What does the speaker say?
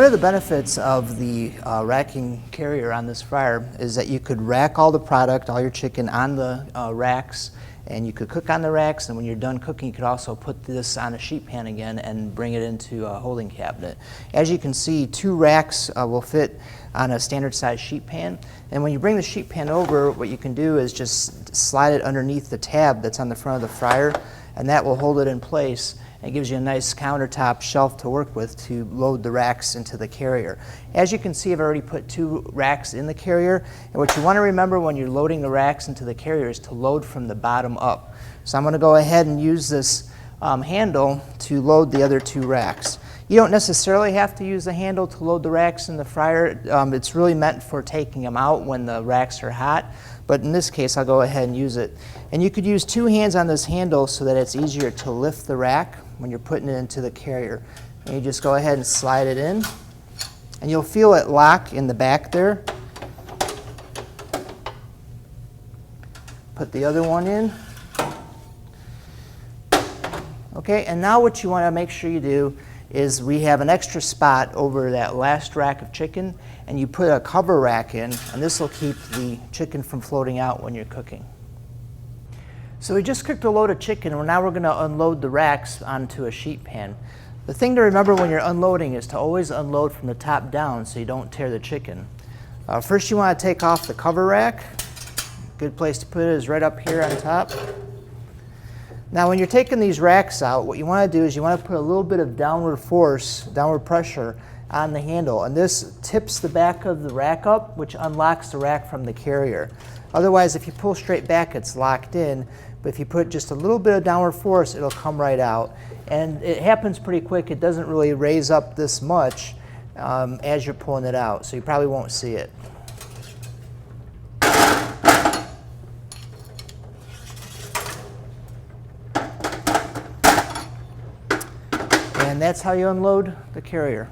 One of the benefits of the racking carrier on this fryer is that you could rack all the product, all your chicken, on the racks, and you could cook on the racks, and when you're done cooking you could also put this on a sheet pan again and bring it into a holding cabinet. As you can see, 2 racks will fit on a standard size sheet pan, and when you bring the sheet pan over, what you can do is just slide it underneath the tab that's on the front of the fryer, and that will hold it in place. It gives you a nice countertop shelf to work with to load the racks into the carrier. As you can see, I've already put 2 racks in the carrier, and what you want to remember when you're loading the racks into the carrier is to load from the bottom up. So I'm going to go ahead and use this handle to load the other 2 racks. You don't necessarily have to use the handle to load the racks in the fryer. It's really meant for taking them out when the racks are hot, but in this case I'll go ahead and use it. And you could use 2 hands on this handle so that it's easier to lift the rack when you're putting it into the carrier. And you just go ahead and slide it in, and you'll feel it lock in the back there. Put the other one in. Okay, and now what you want to make sure you do is we have an extra spot over that last rack of chicken, and you put a cover rack in, and this will keep the chicken from floating out when you're cooking. So we just cooked a load of chicken, and now we're going to unload the racks onto a sheet pan. The thing to remember when you're unloading is to always unload from the top down so you don't tear the chicken. First you want to take off the cover rack. Good place to put it is right up here on top. Now when you're taking these racks out, what you want to do is you want to put a little bit of downward force, downward pressure on the handle, and this tips the back of the rack up, which unlocks the rack from the carrier. Otherwise, if you pull straight back, it's locked in, but if you put just a little bit of downward force, it'll come right out. And it happens pretty quick. It doesn't really raise up this much as you're pulling it out, so you probably won't see it. And that's how you unload the carrier.